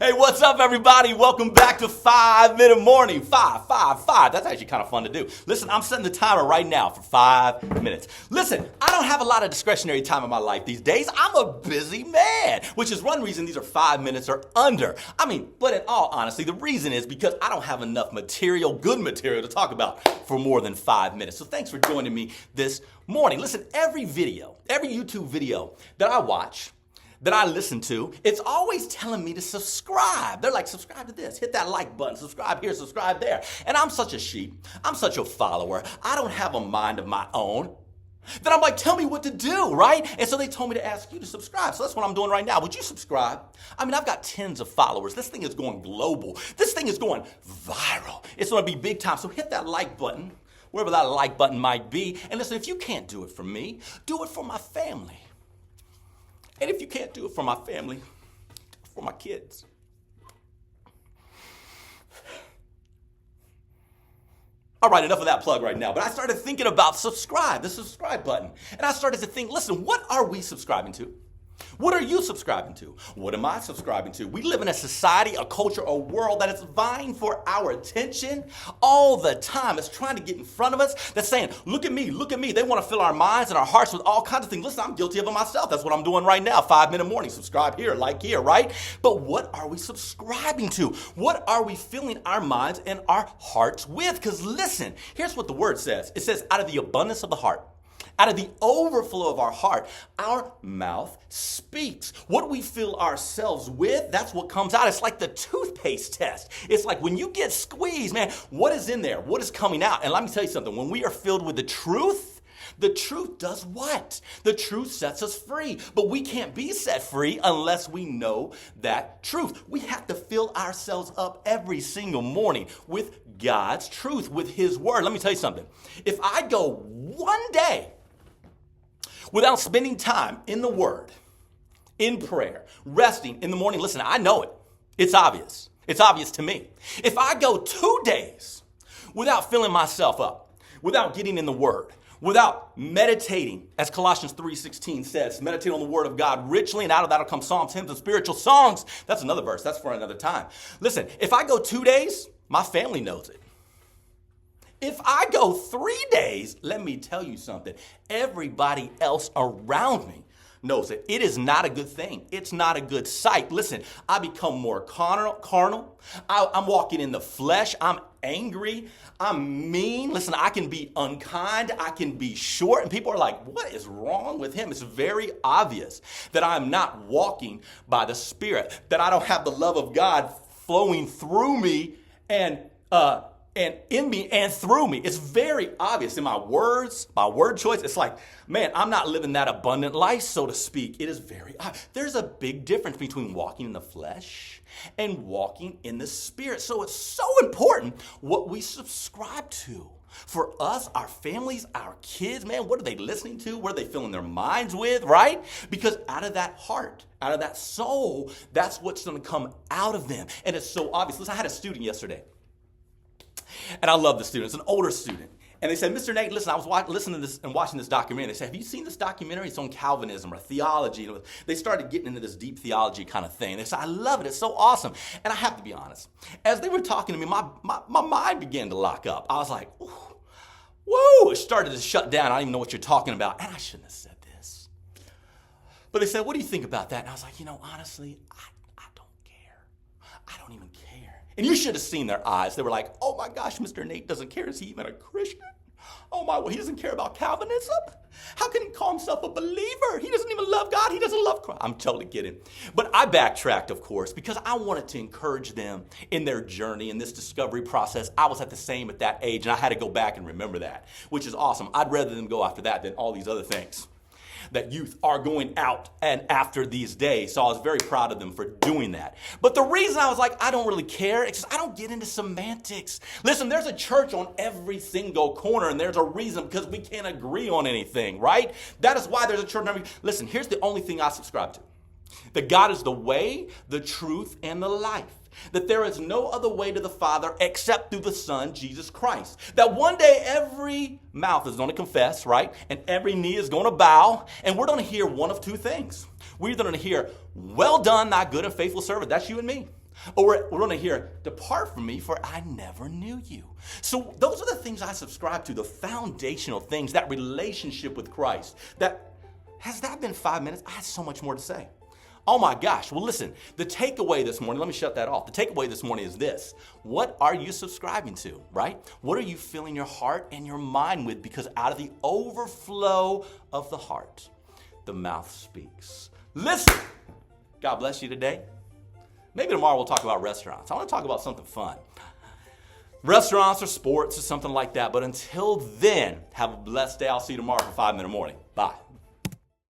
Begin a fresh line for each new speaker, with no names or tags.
Hey, what's up, everybody? Welcome back to 5 Minute Morning. 5. That's actually kind of fun to do. Listen, I'm setting the timer right now for 5 minutes. Listen, I don't have a lot of discretionary time in my life these days. I'm a busy man, which is one reason these are 5 minutes or under. But in all honesty, the reason is because I don't have enough material, good material, to talk about for more than 5 minutes. So thanks for joining me this morning. Listen, every YouTube video that I watch, that I listen to, it's always telling me to subscribe. They're like, subscribe to this, hit that like button, subscribe here, subscribe there. And I'm such a sheep. I'm such a follower. I don't have a mind of my own. Then I'm like, tell me what to do, right? And so they told me to ask you to subscribe. So that's what I'm doing right now. Would you subscribe? I've got tens of followers. This thing is going global. This thing is going viral. It's going to be big time. So hit that like button, wherever that like button might be. And listen, if you can't do it for me, do it for my family. And if you can't do it for my family, do it for my kids. All right, enough of that plug right now. But I started thinking about the subscribe button. And I started to think, listen, what are we subscribing to? What are you subscribing to? What am I subscribing to? We live in a society, a culture, a world that is vying for our attention all the time. It's trying to get in front of us. That's saying, look at me, look at me. They want to fill our minds and our hearts with all kinds of things. Listen, I'm guilty of it myself. That's what I'm doing right now. 5 Minute Morning. Subscribe here, like here, right? But what are we subscribing to? What are we filling our minds and our hearts with? Because listen, here's what the word says. It says, out of the abundance of the heart, out of the overflow of our heart, our mouth speaks. What we fill ourselves with, that's what comes out. It's like the toothpaste test. It's like when you get squeezed, man, what is in there? What is coming out? And let me tell you something. When we are filled with the truth does what? The truth sets us free. But we can't be set free unless we know that truth. We have to fill ourselves up every single morning with God's truth, with His word. Let me tell you something. If I go one day without spending time in the Word, in prayer, resting in the morning, listen, I know it. It's obvious. It's obvious to me. If I go 2 days without filling myself up, without getting in the Word, without meditating, as Colossians 3:16 says, meditate on the Word of God richly, and out of that will come psalms, hymns, and spiritual songs. That's another verse. That's for another time. Listen, if I go 2 days, my family knows it. If I go 3 days, let me tell you something. Everybody else around me knows it. It is not a good thing. It's not a good sight. Listen, I become more carnal. I'm walking in the flesh. I'm angry. I'm mean. Listen, I can be unkind. I can be short. And people are like, what is wrong with him? It's very obvious that I'm not walking by the Spirit, that I don't have the love of God flowing through me and in me and through me. It's very obvious in my words, my word choice. It's like, man, I'm not living that abundant life, so to speak. It is very obvious. There's a big difference between walking in the flesh and walking in the Spirit. So it's so important what we subscribe to. For us, our families, our kids, man, what are they listening to? What are they filling their minds with, right? Because out of that heart, out of that soul, that's what's going to come out of them. And it's so obvious. Listen, I had a student yesterday. And I love the student. It's an older student. And they said, Mr. Nate, listen, I was listening to this and watching this documentary. They said, have you seen this documentary? It's on Calvinism or theology. They started getting into this deep theology kind of thing. They said, I love it. It's so awesome. And I have to be honest. As they were talking to me, my mind began to lock up. I was like, ooh, whoa. It started to shut down. I don't even know what you're talking about. And I shouldn't have said this. But they said, what do you think about that? And I was like, honestly, I don't care. I don't even care. And you should have seen their eyes. They were like, oh my gosh, Mr. Nate doesn't care. Is he even a Christian? Oh my, well, he doesn't care about Calvinism? How can he call himself a believer? He doesn't even love God. He doesn't love Christ. I'm totally kidding. But I backtracked, of course, because I wanted to encourage them in their journey, in this discovery process. I was at the same at that age, and I had to go back and remember that, which is awesome. I'd rather them go after that than all these other things that youth are going out and after these days. So I was very proud of them for doing that. But the reason I was like, I don't really care, it's just I don't get into semantics. Listen, there's a church on every single corner, and there's a reason, because we can't agree on anything, right? That is why there's a church on every. Listen, here's the only thing I subscribe to. That God is the way, the truth, and the life. That there is no other way to the Father except through the Son, Jesus Christ. That one day every mouth is going to confess, right? And every knee is going to bow. And we're going to hear one of two things. We're either going to hear, well done, thy good and faithful servant. That's you and me. Or we're going to hear, depart from me, for I never knew you. So those are the things I subscribe to, the foundational things, that relationship with Christ. Has that been 5 minutes? I had so much more to say. Oh my gosh. Well, listen, the takeaway this morning, let me shut that off. The takeaway this morning is this. What are you subscribing to, right? What are you filling your heart and your mind with? Because out of the overflow of the heart, the mouth speaks. Listen, God bless you today. Maybe tomorrow we'll talk about restaurants. I want to talk about something fun. Restaurants or sports or something like that. But until then, have a blessed day. I'll see you tomorrow for 5 Minute Morning. Bye.